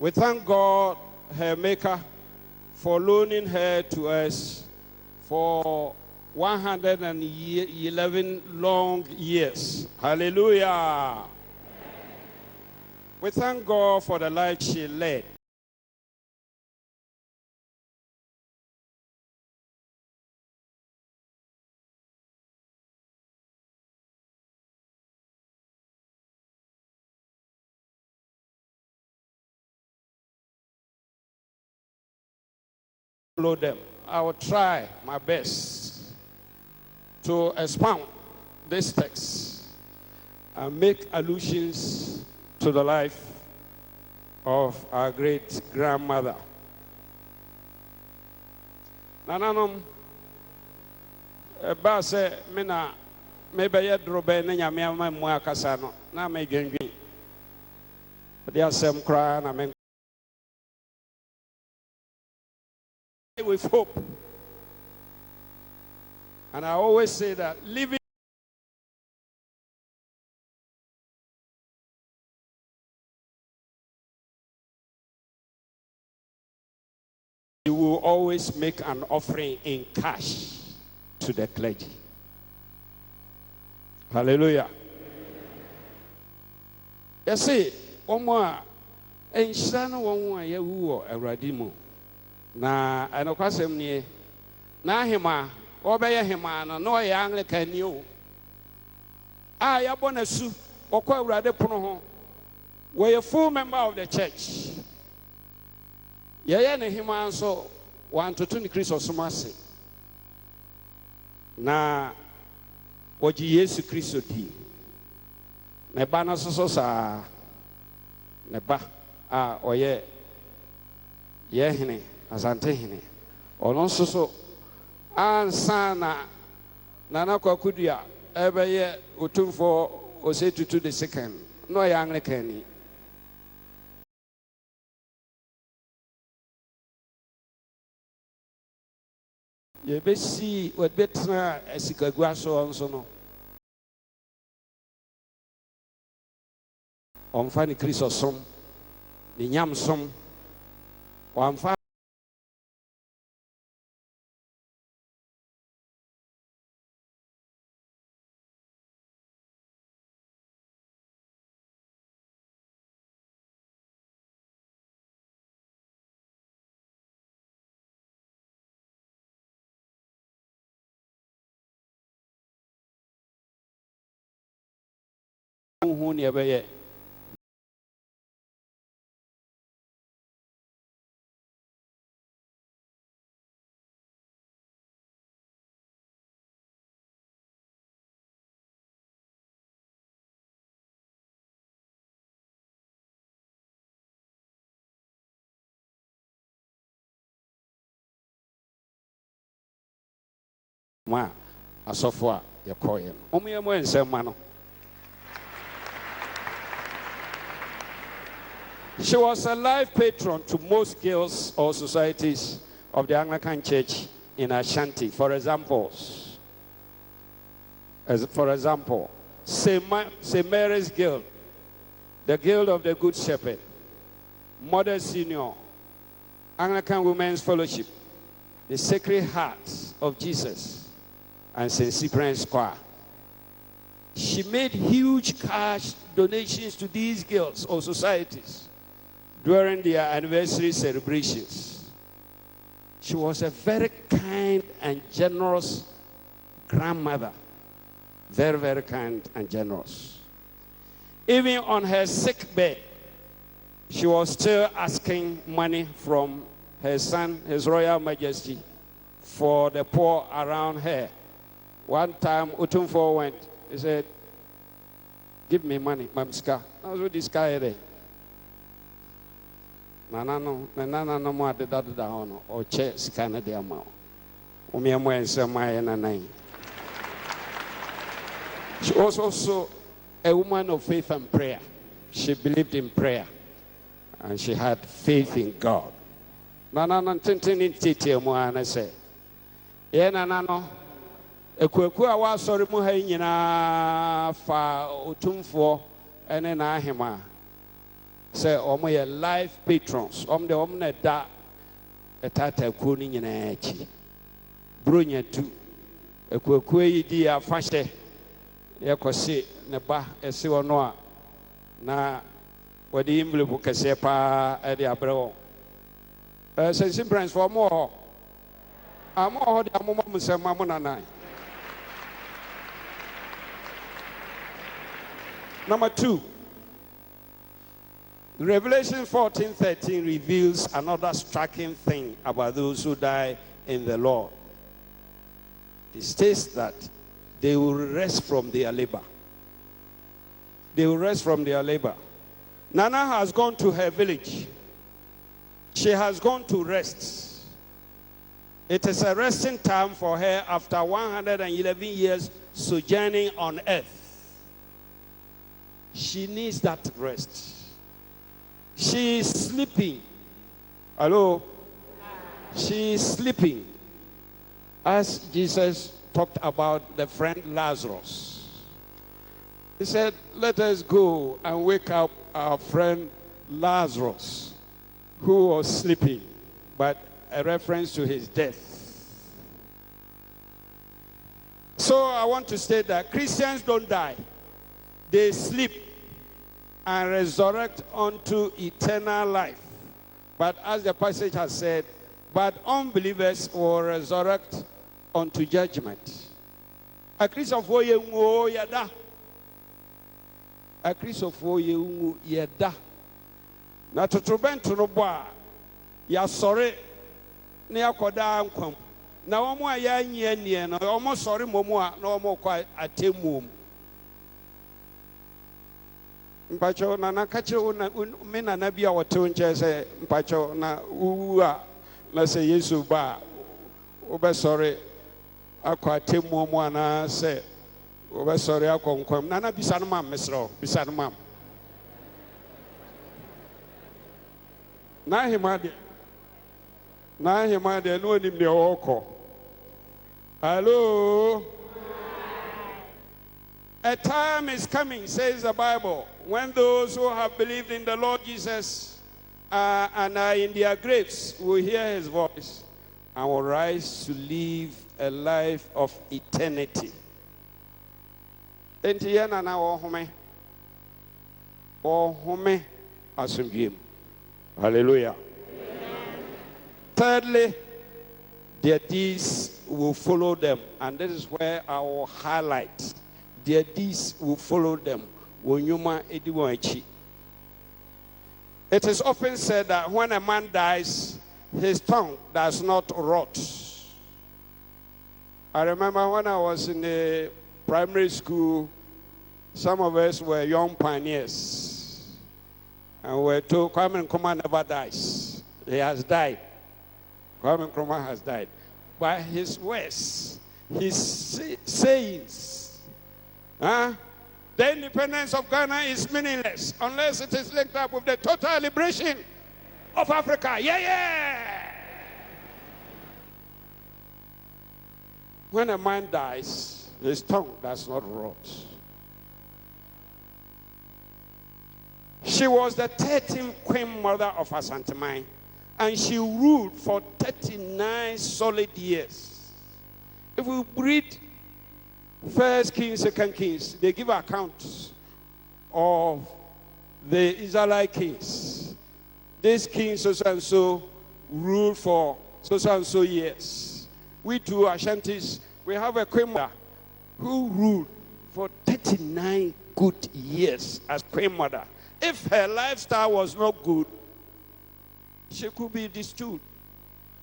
We thank God, her maker, for loaning her to us for 111 long years. Hallelujah. We thank God for the life she led. Them. I will try my best to expound this text and make allusions to the life of our great grandmother. Nananom ba se mena maybe ya drobe na nyame ama mu akasa no na ma dwendwen de asem kra na men with hope. And I always say that living you will always make an offering in cash to the clergy. Hallelujah. You see, one more and shana one more ya woo a na enokwasem nie na hema obeye hema no ya Anglican you ya bonasu okwa awurade pono ho we a full member of the church ye ne hema nso wantoto ni Kristo somase na oji Yesu Kristo di ne ba na so sa ne ba oye ye hene Asantehene. Olonso so ansana nana kwakudia ebeye Otumfour Osei Tutu the second. No ya Anglican. Ye be see what betra esikagua so onso no. Omfa ni Kristo som. Ni nyam som. Omfa who never yet. Ma asofo ya koyen omo ensem no. She was a life patron to most guilds or societies of the Anglican Church in Ashanti. For example, St. Mary's Guild, the Guild of the Good Shepherd, Mother Senior, Anglican Women's Fellowship, the Sacred Heart of Jesus, and St. Cyprain Square. She made huge cash donations to these guilds or societies during their anniversary celebrations. She was a very kind and generous grandmother. Very, very kind and generous. Even on her sick bed, she was still asking money from her son, His Royal Majesty, for the poor around her. One time, Otumfour went, he said, "Give me money, Mamska." I was with this guy there. Nana mo ade da ono o che sikana de ama o me mo ense mai na nine. She was also a woman of faith and prayer. She believed in prayer and she had faith in God. Nana tintin titi mo ana say ye nana no ekueku a wa sori mu ha nyina fa Otumfour ene na ahema say omo life patrons the omne da etata kuo ni nyina achi bronya tu ekuakuo yi di afahye yakose ne ba ese wono a na wadi envelope kese pa e de abrɛ wo sense brands for more amo de amo musema mo nanan. Number 2, Revelation 14:13 reveals another striking thing about those who die in the Lord. It states that they will rest from their labor. They will rest from their labor. Nana has gone to her village. She has gone to rest. It is a resting time for her after 111 years sojourning on earth. She needs that rest. She is sleeping. Hello? She is sleeping. As Jesus talked about the friend Lazarus. He said, let us go and wake up our friend Lazarus, who was sleeping, but a reference to his death. So I want to state that Christians don't die. They sleep and resurrect unto eternal life. But as the passage has said, but unbelievers will resurrect unto judgment. A Christopher Yengu Yada. A Christopher Yengu Yada. Na tutubentu no boa ya sore na yakoda ankwam. Na omo aya nyie no omo sore momu a na omo kwa atemu. Mpacho na nakache me na nabi a wote nche se mpacho na uwa na se Yesu ba obesore akwa temu mu ana se obesore akonkwam na na bisa no ma mesro bisa no ma na himade no onim de woko. Hello. A time is coming, says the Bible, when those who have believed in the Lord Jesus and are in their graves will hear his voice and will rise to live a life of eternity. Hallelujah. Thirdly, their deeds will follow them, and this is where I will highlight. Their deeds will follow them. It is often said that when a man dies, his tongue does not rot. I remember when I was in the primary school, some of us were young pioneers. And we were told, Kwame Nkrumah never dies. He has died. Kwame Nkrumah has died. By his words, his sayings, the independence of Ghana is meaningless unless it is linked up with the total liberation of Africa. Yeah. When a man dies, his tongue does not rot. She was the 13th queen mother of Asantehemaa, and she ruled for 39 solid years. If we read First Kings, Second Kings, they give accounts of the Israelite kings. These kings so and so ruled for so and so years. We too, Ashantis, we have a queen mother who ruled for 39 good years as queen mother. If her lifestyle was not good, she could be destroyed.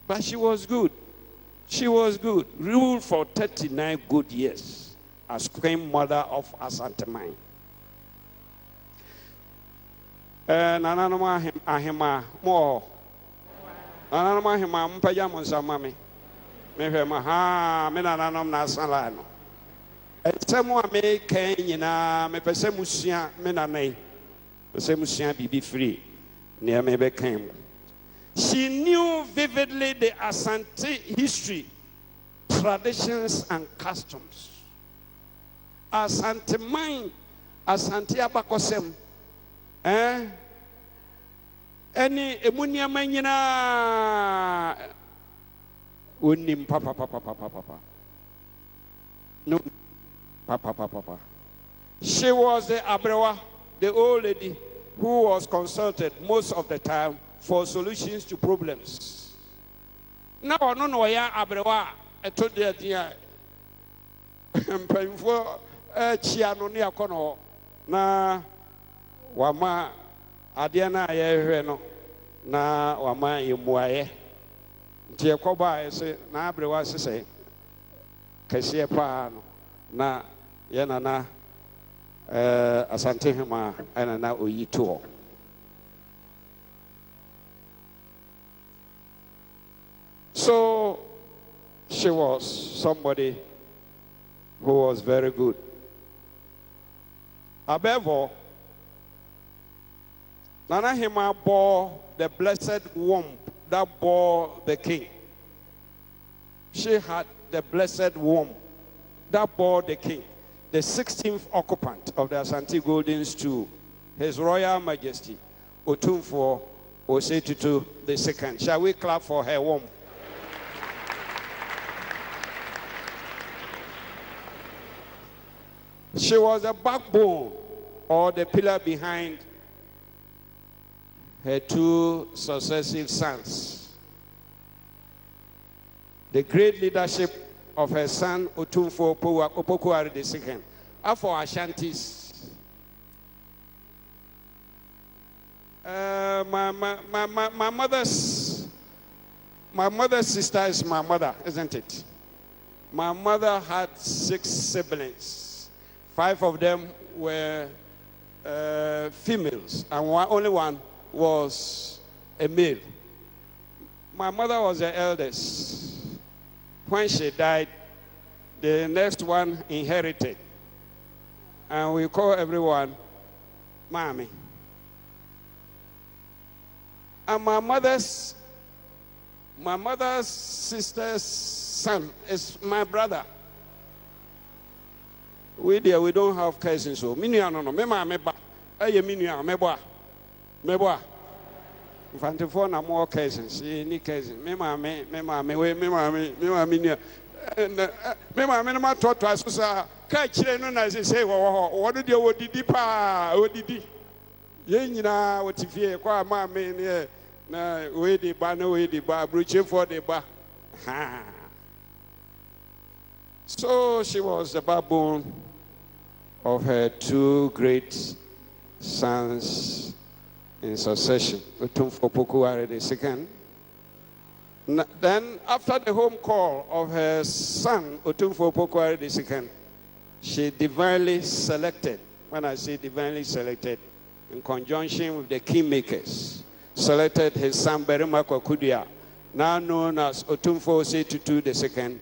But she was good. She was good. Ruled for 39 good years as queen mother of Asantehemaa. Nananoma ahema mo. Nananoma ahema mpaja monsama me. Me hwe ma ha me nananom na asala no. Etemu a me kan nyina me pese musua me nanai. Pese musua bibi free. Ne me be kan. She knew vividly the Asante history, traditions and customs. Asantehemaa, Asante abakosem, Any emunia manina unim papa. No, papa. She was the Abrewa, the old lady who was consulted most of the time for solutions to problems. Now, no, ya Abrewa, I told you, dear, Ampem for Chiano near Kono, na Wama Adiana, na Wama Yumuaye. Jacoba, say, na Abrewa, say, Cassia Pano, na Yanana. Asantehemaa and now Oyituo. So she was somebody who was very good. Above all, Asantehemaa bore the blessed womb that bore the king. She had the blessed womb that bore the king, the 16th occupant of the Asante Golden Stool, His Royal Majesty, Otumfour Osei Tutu II. Shall we clap for her womb? She was the backbone or the pillar behind her two successive sons. The great leadership of her son Otumfour Osei Tutu II. For Ashantis, my mother's sister is my mother, isn't it? My mother had 6 siblings. 5 of them were females, and only one was a male. My mother was the eldest. When she died, the next one inherited. And we call everyone Mommy. And my mother's sister's son is my brother. We don't have cousins, so me no. Me ba. Aye me meboa. Asantehene na more cousins. Any cousin. Me mama no ma to aso ka kire no na say wo do de wo didi pa wo didi ye nyina wo tifie kwa ma me ne na we di ba bruche for the ba. So she was the backbone of her 2 great sons in succession, Otumfour Osei II. Then, after the home call of her son, Otumfour Osei II, she divinely selected, when I say divinely selected, in conjunction with the kingmakers, selected his son Berima Kwakudia, now known as Otumfour Osei Tutu II,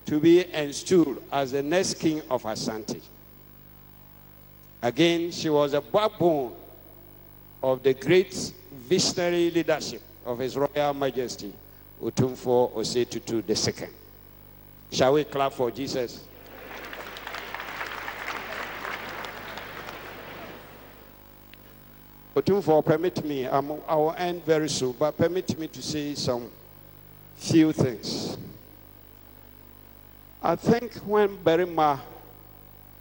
to be installed as the next king of Asante. Again, she was a backbone of the great visionary leadership of His Royal Majesty, Otumfour Osei Tutu II. Shall we clap for Jesus? Otumfour, permit me, I will end very soon, but permit me to say some few things. I think when Berima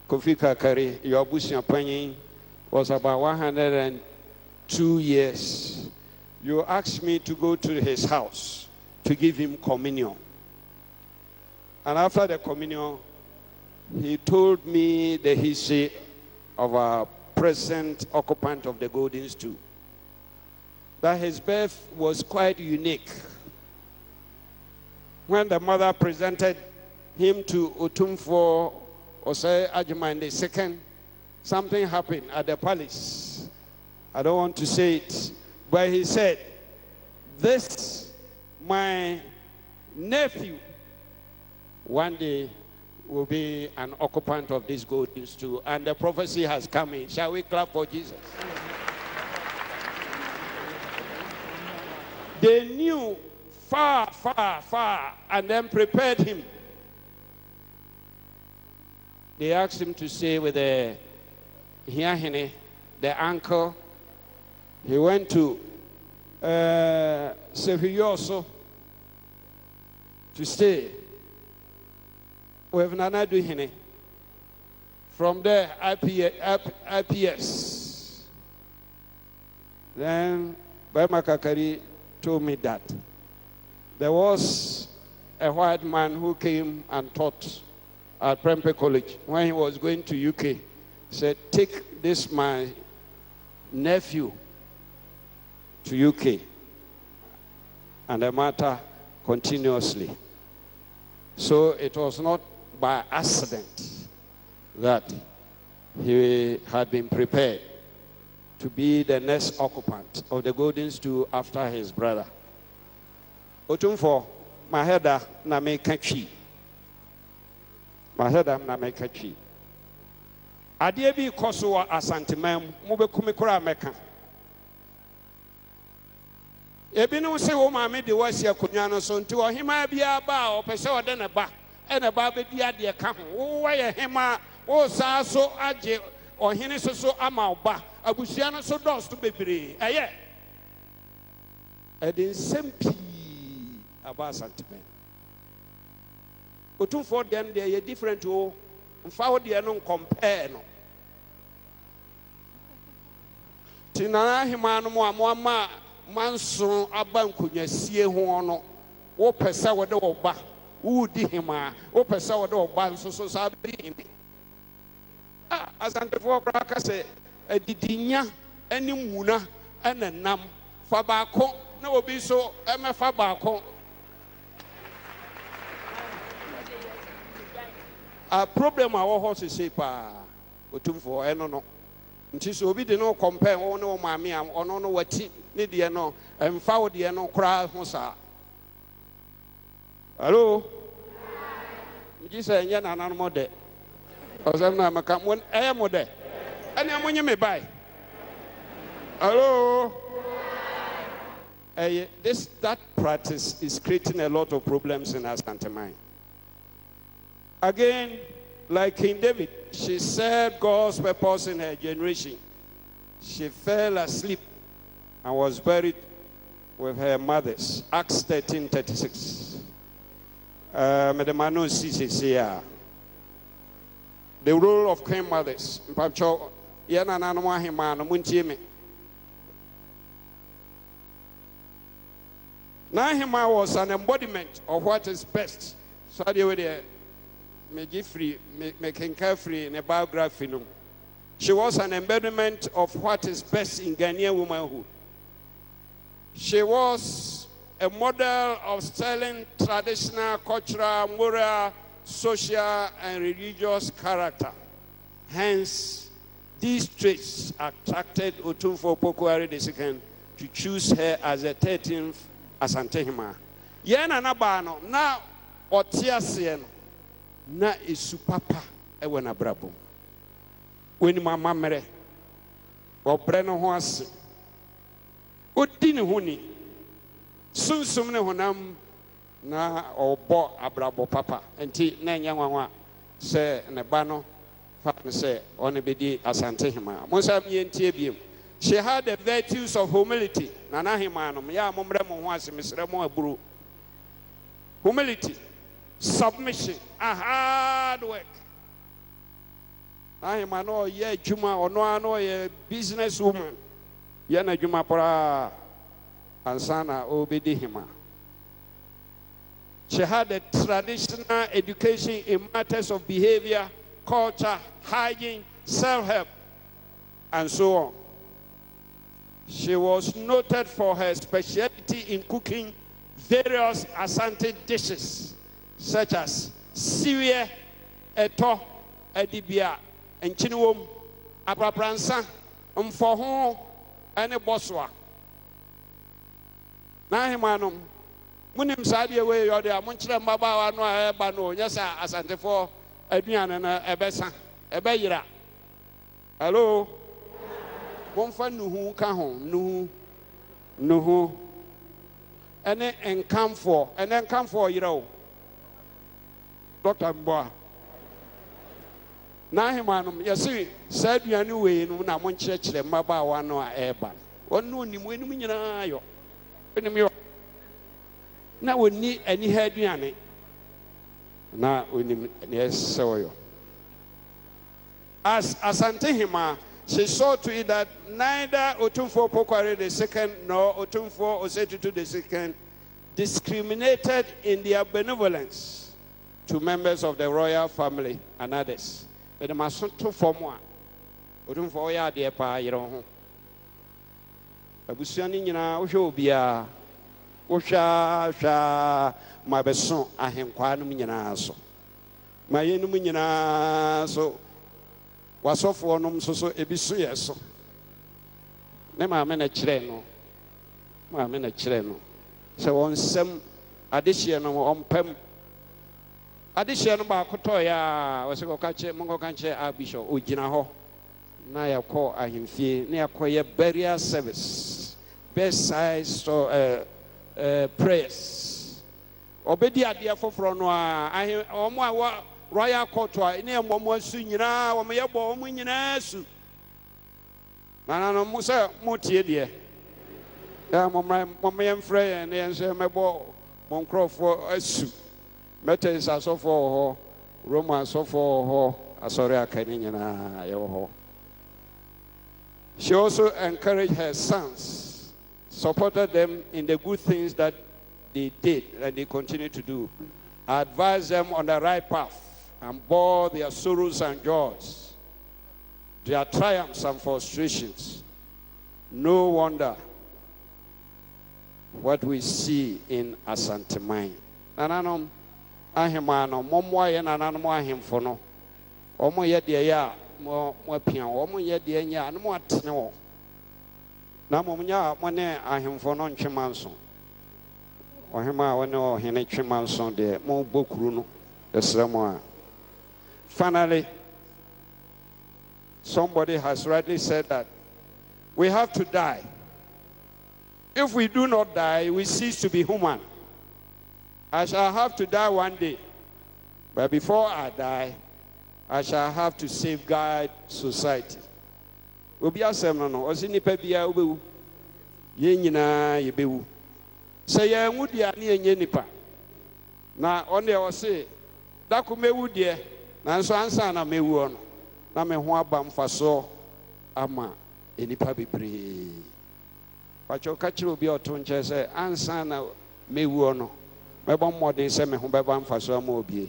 Kofi Kakari, your Busiapani, was about 102 years, you asked me to go to his house to give him communion. And after the communion, he told me the history of our present occupant of the Golden Stool. That his birth was quite unique. When the mother presented him to Otumfour Osei Tutu II, something happened at the palace. I don't want to say it, but he said, "This, my nephew, one day will be an occupant of this Golden Stool," and the prophecy has come in. Shall we clap for Jesus? They knew far, and then prepared him. They asked him to stay with the Hiahene, the uncle. He went to Serwaa to stay with Anantehene. From there, IPS. Then Bema Kakari told me that there was a white man who came and taught at Prempeh College. When he was going to UK, said, take this my nephew to UK. And the matter continuously. So it was not by accident that he had been prepared to be the next occupant of the golden stool after his brother. Otumfour, my head na me kachi. My head na me kachi. Adeɛ bi kɔ so wɔ Asantehemaa mu bɛkumi kora mɛka. Ebinom sɛ wo maame de wasi akonnwa no so nti ɔhema bia ba a ɔpɛ sɛ ɔde ne ba ɛna ba bɛdi adeɛ ka ho. Wo yɛ hema wo saa so agye ɔhene so ama ɔba abusua no so dɔɔso bebree ɛyɛ ɛde nsɛm pii aba Asantehemaa. Otumfoɔ deɛ no deɛ yɛ different o mfa wo deɛ no compare no. Ti Asantehemaa no mo ama manso aba nkonyasie ho no wo pesa wo de wo ba wo di hema wo pesa wo de wo ba nso so sa be himi Asantefoɔ kra ka se adidinya ani muna enenam fa baako na obi so emefa baako a problem a wo ho se pa Otumfoɔ eno no nti so obi de no compare wo ne wo maame a ono no wati ne de no emfa wo de no kra ho sa. Hello mji say nya na nan mo de ozam na maka mo mo de ene amonye me bai. Hello that practice is creating a lot of problems in Asantehemaa. Again, like King David, she served God's purpose in her generation. She fell asleep and was buried with her mothers. Acts 13:36. The role of queen mothers. Asantehemaa was an embodiment of what is best. So making carefree in a biography. She was an embodiment of what is best in Ghanaian womanhood. She was a model of sterling traditional, cultural, moral, social, and religious character. Hence, these traits attracted Otumfour II to choose her as the 13th Asantehemaa. Yena nabano na otiasien na isupapa ewe na brabo. Weni mama mere obre no ho ase. Odi ne ho ni. Sunsum ne honam na obo abrabo papa. Enti na nya nwanwa se ne ba no fa ne se one bedi Asantehemaa. Monsa mientie biem. She had the virtues of humility. Asantehemaa no ya momre mo ho ase mesre mo aburu. Humility, submission, a hard work. Asantehemaa no ye juma ono no ye business woman. Ye na juma para ansana obedi hima. She had a traditional education in matters of behavior, culture, hygiene, self-help, and so on. She was noted for her specialty in cooking various Asante dishes, such as siwe, eto, edibia, enchinuom, aprapransa, mfoho, and boswa. Asantehemaa munim sadi we yode amonchire mbaba wa no eba no nyesa Asantefoɔ aduane na ebesa ebeyira. Hello bomfa nuhu ka ho nuhu ene enkamfo yira o Dr. Mboa Asantehemaa yesi sa aduane we no na monchire mbaba wa no eba onu ni mu enum nyina yo na woni ani ha aduane na onim yes soyo. As Asantehemaa, she saw to it that neither Otumfour Pokware II nor Otumfour Osei Tutu II discriminated in their benevolence to members of the royal family and others. But the Masunto Formua, Otumfour ya de pa yero. Abusuani nyina wo hwe obia wo hwa mabeso ahenkwa no nyina so. Mayenum nyina so. Wasofo nom so ebisu yeso. Ne maame na kire no. Maame na kire no. Se won sem adehye no ompem. Adehye no ba koto ya wo se ko kache mongo kanche Archbishop ogina ho. Na yakọ ahemfie na yakọ burial service. Bedside so prayers. Obedi ade afoforo no a omo a royal court wa ne momo asu nyina wo me yebo mo nyina asu nana no mo se mo tie de ya mo yem frɛ ne yen se mebo mo nkrofo asu metes asofo ho Roma asofo ho asori akani nyina ye ho. She also encouraged her sons, supported them in the good things that they did and they continue to do, advised them on the right path, and bore their sorrows and joys, their triumphs and frustrations. No wonder what we see in Asantehemaa. Nananom ahema no momwa ye nananom ahemfo no. Omo ye de ya mo apia omo ye de nya no mo atene wo. Na mo nya mo ne ahemfo no ntwemanso. Ohema wo ne ohene twemanso de mo bokuru no esramo a. Finally, somebody has rightly said that we have to die. If we do not die, we cease to be human. I shall have to die one day. But before I die, I shall have to safeguard society. Obi asem no, osi nipa bia obewu. Ye nyina ye bewu. Se ye nwudia ne enye nipa. Na one e osi dakumewu de nanso ansa na mewu ono na me ho aba mfaso ama enipa bebre pacho kachiro bi oto nche se ansa na mewu ono mebo mmodin se me ho beba mfaso ama obie.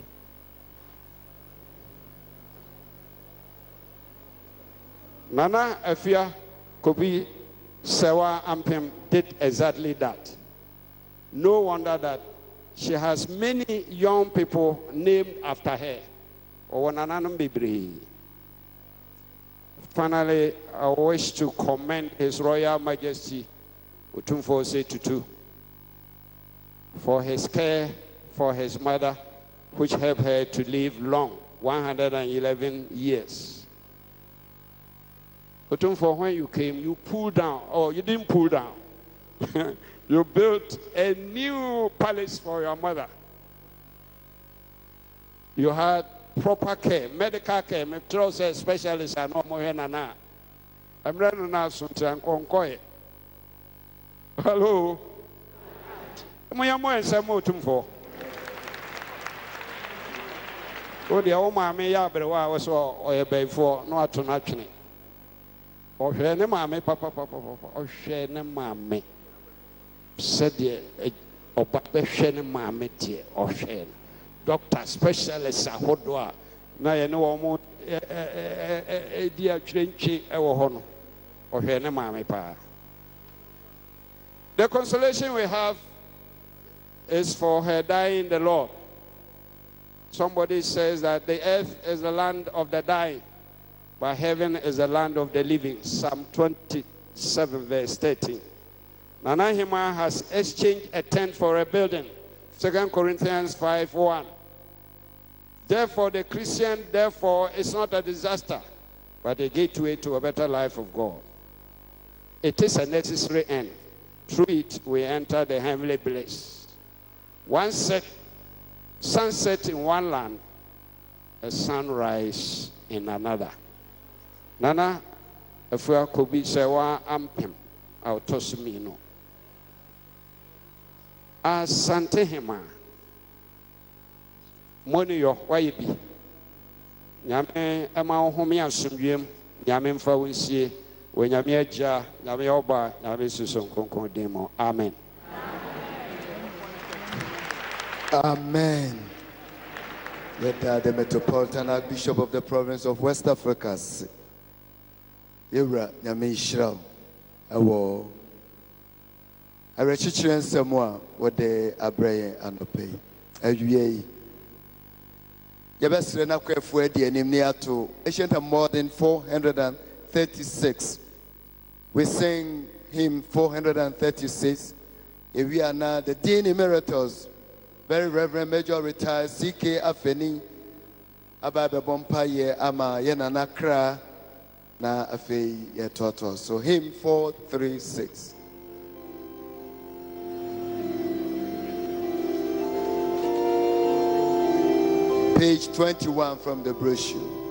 Nana Afia Kobi Serwaa Ampem did exactly that. No wonder that she has many young people named after her. Finally, I wish to commend His Royal Majesty Otumfour Osei Tutu for his care for his mother, which helped her to live long, 111 years. Otumfour, when you came, you pulled down, or you didn't pull down. You built a new palace for your mother. You had proper care, medical care, a specialist and no more than I'm running now sometime. Hello. My mother is a Otumfour. Oh, the old mammy, ya, but I was or a bay for no to nothing. Or share no mammy, papa, or share no mammy. Said the or papa share no mammy, or share. Doctor specialist at Hodwa. Now you know more dear Chinchi or Hono or Henema Pa. The consolation we have is for her dying in the Lord. Somebody says that the earth is the land of the dying, but heaven is the land of the living. Psalm 27, verse 13. Asantehemaa has exchanged a tent for a building. 2 Corinthians 5:1. Therefore, the Christian, is not a disaster, but a gateway to a better life of God. It is a necessary end. Through it, we enter the heavenly bliss. Sunset in one land, a sunrise in another. Nana, Afia Kobi Serwaa Ampem, our Tosumino. Asantehemaa. Money your waibi. Yame ema ohome asomdwem. Yame mfa wonsie. When Yame aja, Yame oba, Yame susun konkon demo. Amen. Amen. Let the Metropolitan Archbishop of the Province of West Africa, Yura Yame Shram, Awo. I rechichiren semwa wode abraye anope. Awie. Yabesre na kwafu adi anim ni ato. Ancient more than 436. We sing hymn 436. If we are now the Dean Emeritus, Very Reverend Major Retired C.K. Afeni, Ababe Bompaye Ama Yenanakra na Afe Yetoto. So hymn 436. Page 21 from the brochure.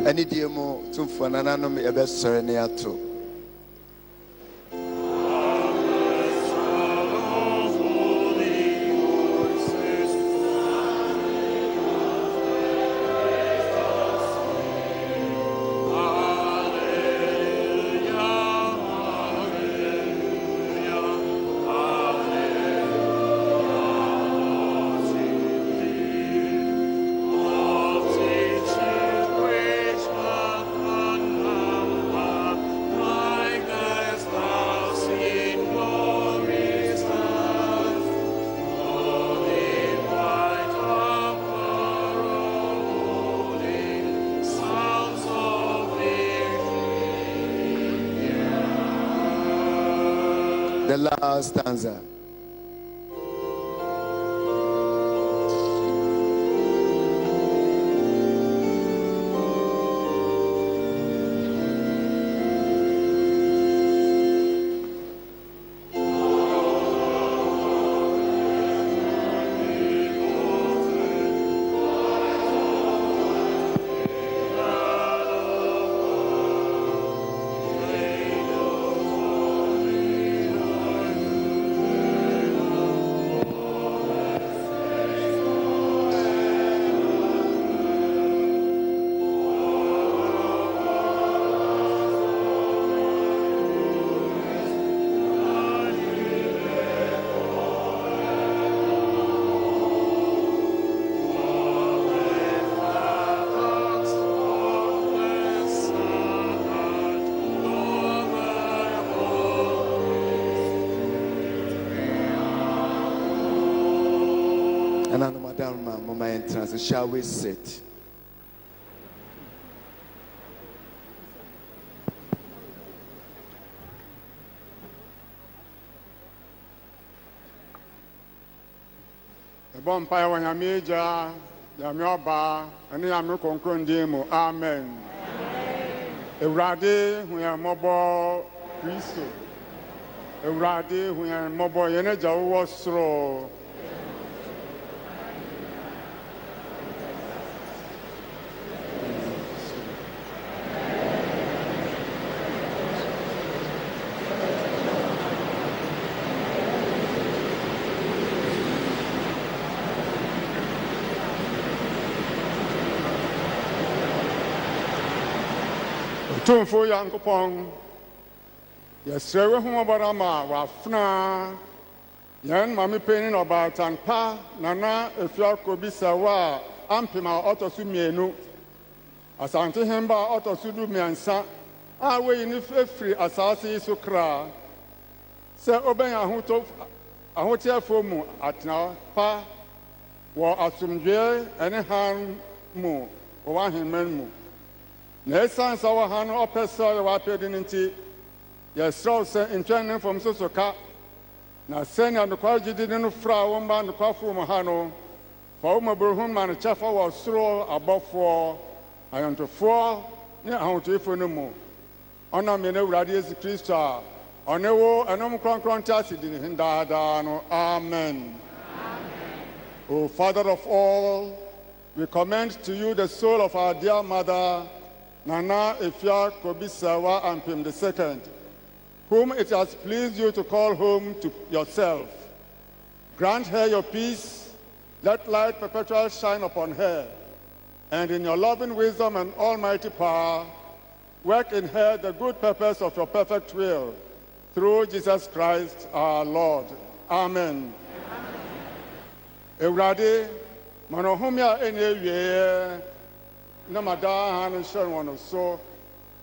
Any demo to Fananum Ebesereniato. The last stanza. And now, Madam, Mama entrance, shall we sit? The bonfire when you major, Yamioba, and Yamu concondimo. Amen. Eurade, we are mobile Christo. Eurade, we are mobile energy was through. Otumfour Yankopon, Serwaa Humabarama, Wafna, Yan Mami Penny about Tanpa, Nana, Afia Kobi Serwaa, Ampem Otosumienu, Asantehema Otosudu Miansa, Awe in free Asasi Sukra, Sir Oben Ahotia Fomu at now, Pa, War Asumje, and Han Mu, or one Menu. Nesan sawa hano opesa wa pedinti ya strausa in training from Sosoka na senya no kwaji didinu fra womba no kwafu mo hano fa wo mabruhum man chafa wa sro abofo ayantofo ne ahotefo no mu ona me na urade Yesu Kristo a onewo enom kronkron tasi din hindaada no amen. O Father of all, we commend to you the soul of our dear mother, Nana Afia Kobi Serwaa Ampem II, whom it has pleased you to call home to yourself. Grant her your peace, let light perpetual shine upon her, and in your loving wisdom and almighty power, work in her the good purpose of your perfect will, through Jesus Christ our Lord. Amen. Ewurade, manohomia enyewie na mada han shon wono so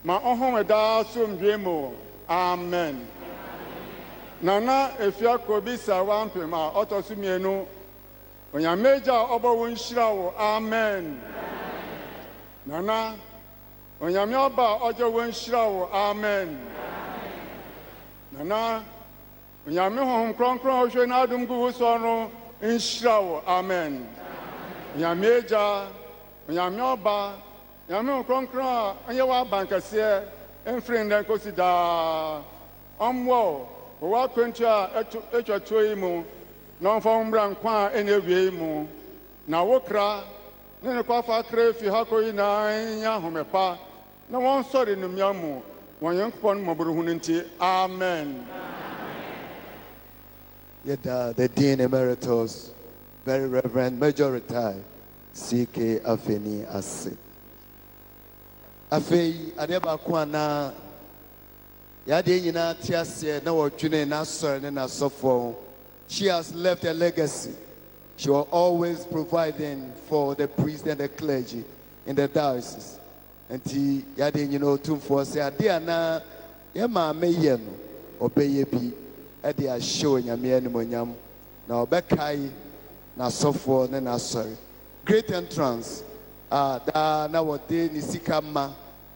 ma ohom da so mdwemo. Amen. Nana Afia Kobi Serwaa Ampem a otosumienu onyameja obo wonhyira wo. Amen. Nana onyame oba ojo wonhyira wo. Amen. Nana onyame honhom kronkron ohwe na adum gu so no nhyira wo. Amen. Onyameja onyame oba onyame kronkron a onye wa bankase enfrin den kosida omwo wa kwentu a etwatwo mu na onfo mbra nkwa a enewie mu na wokra ne ne kwafa kra fi hakoyi na nya homepa na won sori no miamu won yankopon moburu hu nti. Amen. Yet the Dean Emeritus, Very Reverend Major Retired C.K. Afeni Ase. Afei adeba kwana yade nyina tiase na wodwene na sori ne na sofo. She has left a legacy. She was always providing for the priests and the clergy in the diocese. And he yade nyina Otumfour Osei ade ana ye ma meye no obeye bi e de ashow nyame animonyam na obekai na sofo ne na sori. Great entrance da na wode ni sika ma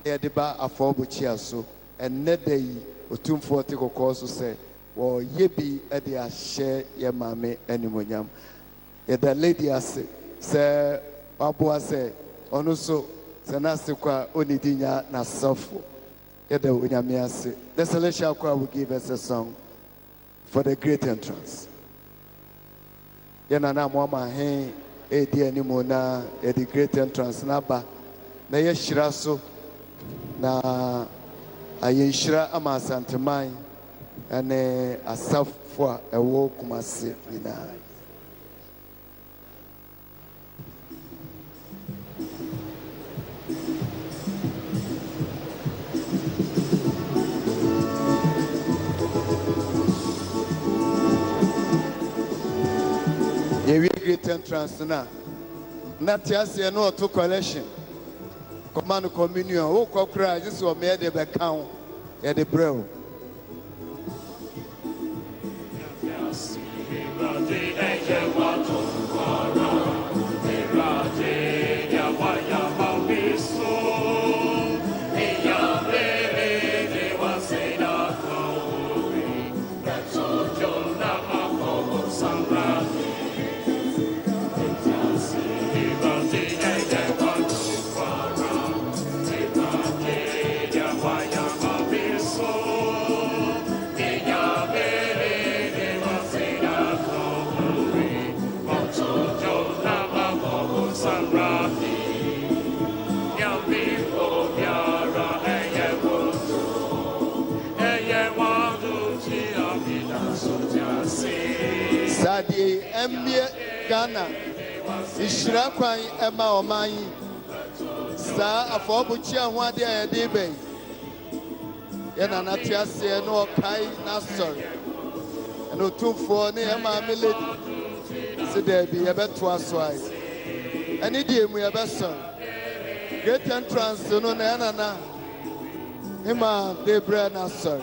e de ba afobuchia so enne dey Otumfour te kokko so say wo yebi e de ahye ye mame animonyam. Ye the lady ase say wabo ase ono so se na se kwa onidinya na sofo ye the onyame ase. The celestial choir will give us a song for the great entrance. Ye na na mo ma he e di animu na e the great entrance na ba na ye hyira so na ayenhyira ama Asantehemaa ene asafo a ewo Kumasi nyina. Ye great entrance na tiase no to collection command communion o kokra just o me de be kan ye de brew. Sadi Emie Ghana Ishira kwan ema oman sa afobuchi ahu ade ayede ben ye na natiase no kai na sorry and Otumfour ne ema melody se there be ye beto aso ai eni die mu ye beso great entrance no na na ema debre na sorry.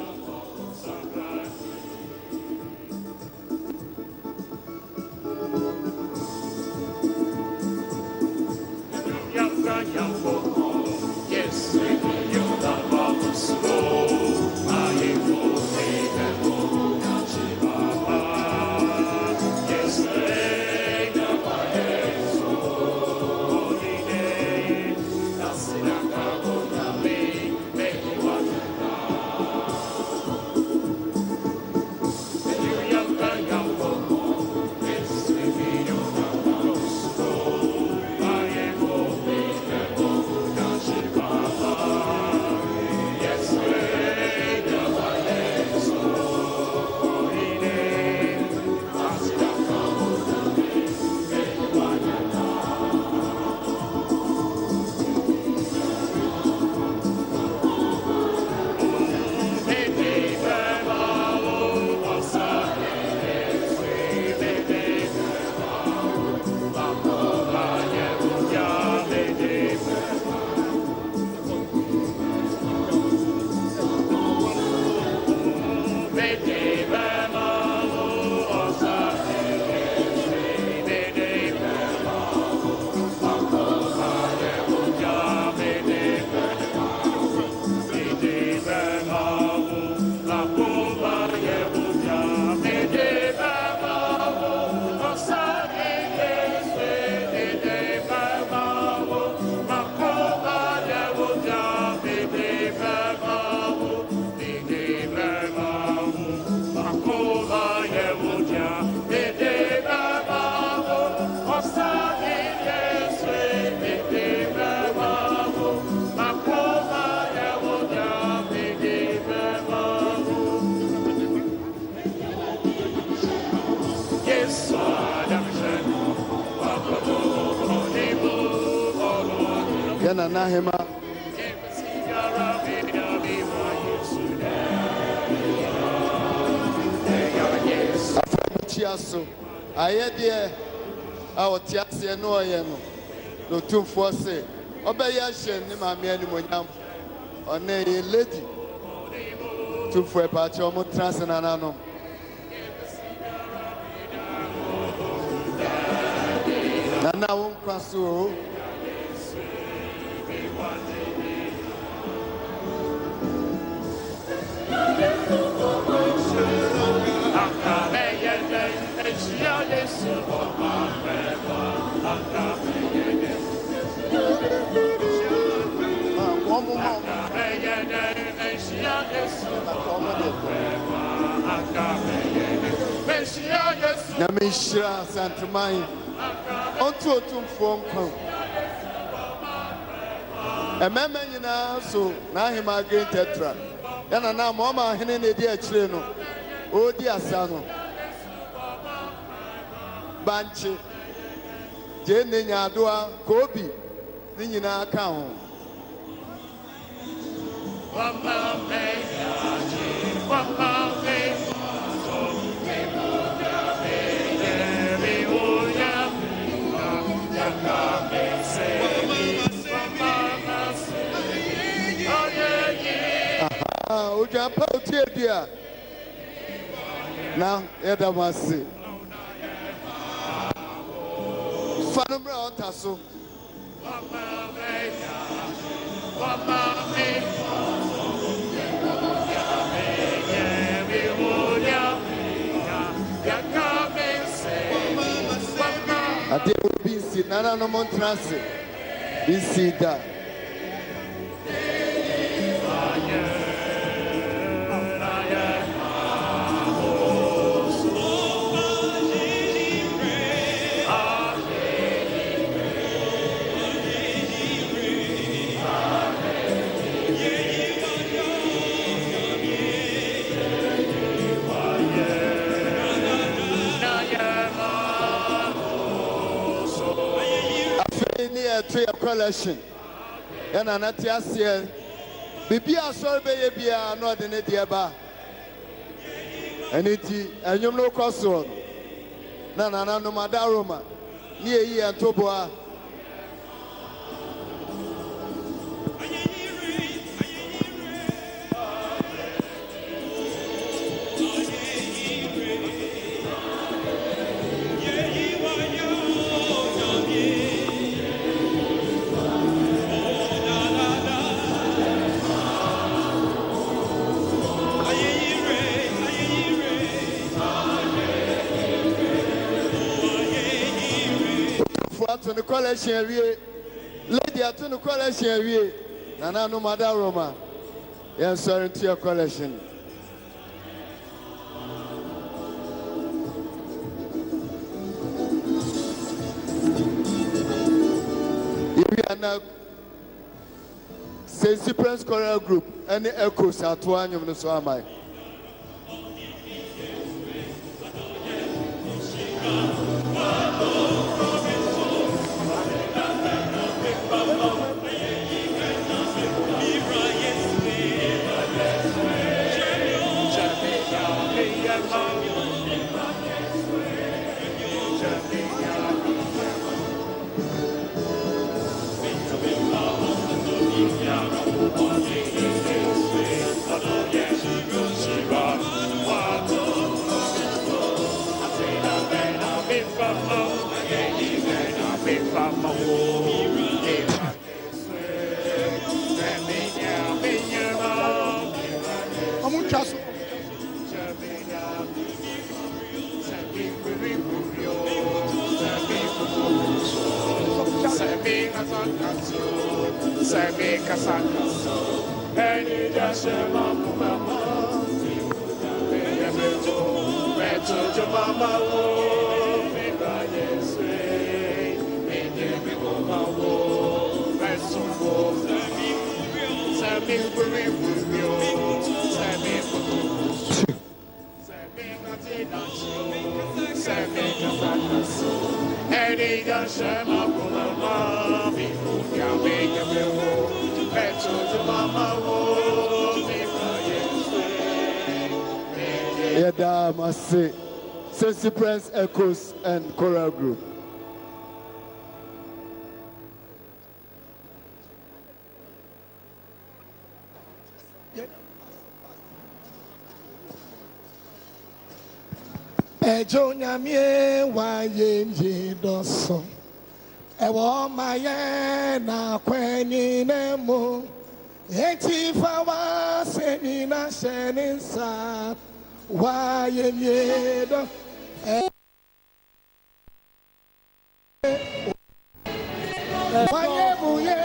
Yes, you Asanahema. Chiaso, I dear our Tiasia no yeno, no Otumfour Osei, Obeyashen, Mammy and Monyam, or nay, lady, Otumfour Pachomo Transanano. Nana won't cross. Namishra Asantehemaa onto Otumfour Nkwa. Ememe nyina so na ahema Cathedral. Yana na mama hene ne di akire no. Odi asa no. Banchi Jene nyadoa Kobi ni nyina aka ho. Ujampa utiedia na edamasi fanumra otaso ade obisi nana no montrance bisida to your collection and Anatiasia Bibia Sorbet Bia no de Nediaba and it and you know Cosson Nana no Madaroma near ye and Toboa. To the collection, lady to the collection, Nana no Madaroma. Yes, sir, into your collection. If you are now Cyprain choral group, any echoes at one of the Swamai. Eddie, Yadamase, Cyprain Echoes and Choral Group. Ejonyamie wa yenji doso. Ewo maye na kwenye nemo. Eti fawa seni na sheninsa. Wa yenye do. Wa muye.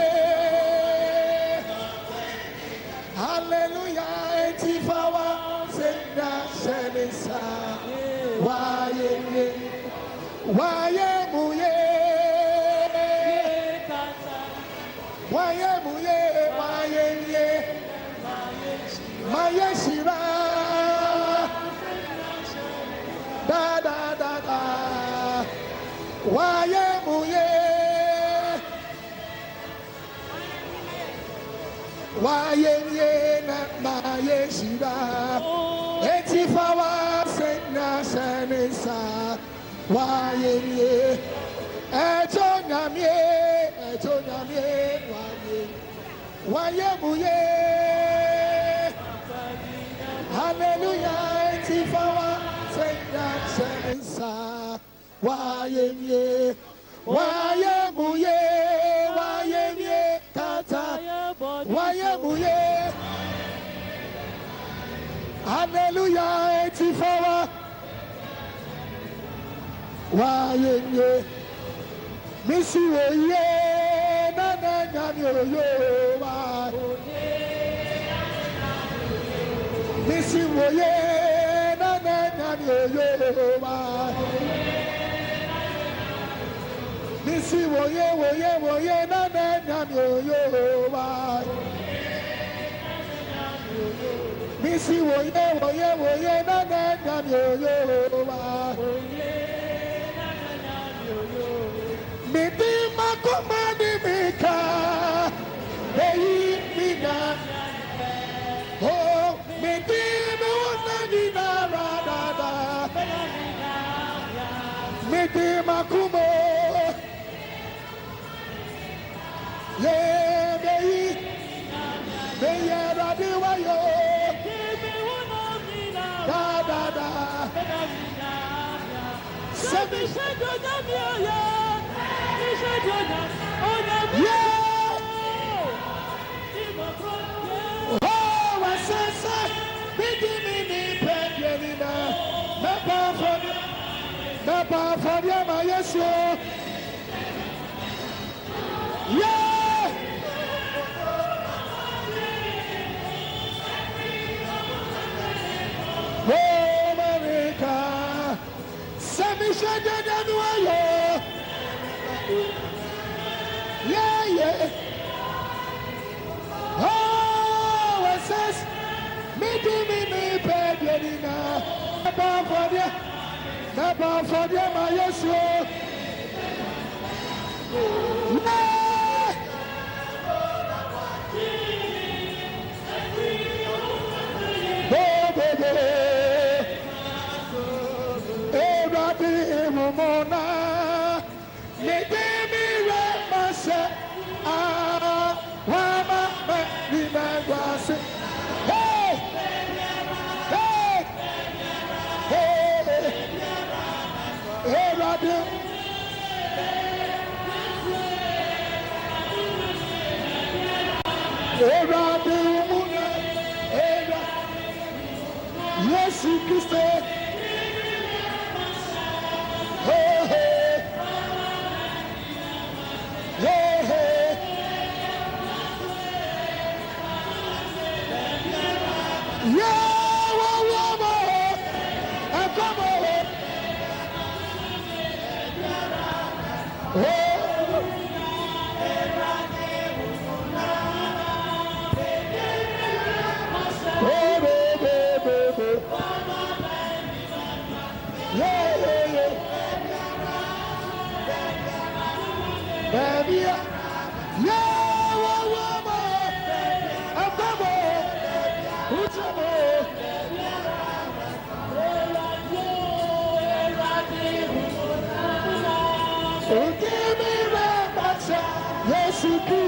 Hallelujah. Eti fawa seni na sheninsa. Waye muye, waye muye, waye muye, maye shira, da da da da, waye muye, waye muye na maye shira, etifawa sena senesa, waye muye, ejonyamie, waye muye, hallelujah, etifawa sena senesa, waye muye, kata, waye muye, hallelujah, etifawa, waye muye, misi woye, na na nyami oyo wa, misi woye, na na nyami oyo wa, misi woye, na na nyami oyo wa, misi woye, na na nyami oyo wa. Midima kumani mika, ei mina. Oh, midima unani na radada. Midima kumo, ye bei, beye radiwa yo. Da da da. Semi shego jamia yo. Oh, I said, begin for the my yes, yeah. Oh, America, Semi Shadanoyo. Yeah, yeah. Oh, it says, me, Pedrina. Never for them, my yes, Yes, you can. Hey, hey, hey, hey. Yeah, and come on. Oh. Baby, yeah, I'm Yesu Christ.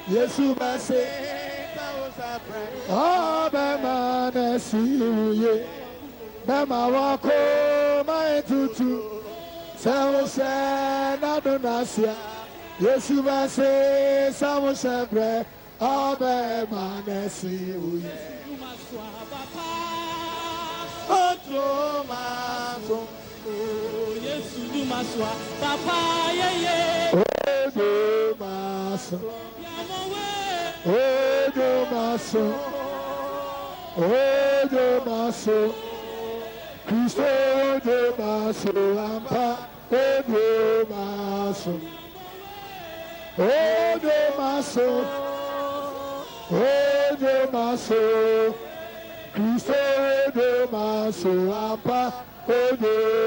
Yesu base oh bema nesiye bema wako maetutu sawose na donasia Yesu base sawose bre oh bema nesiye Otumfour Yesu dumaswa papa yeye Otumfour Otumfour Otumfour Christo Otumfour Ampa Otumfour Otumfour Otumfour Christo Otumfour Ampa Otumfour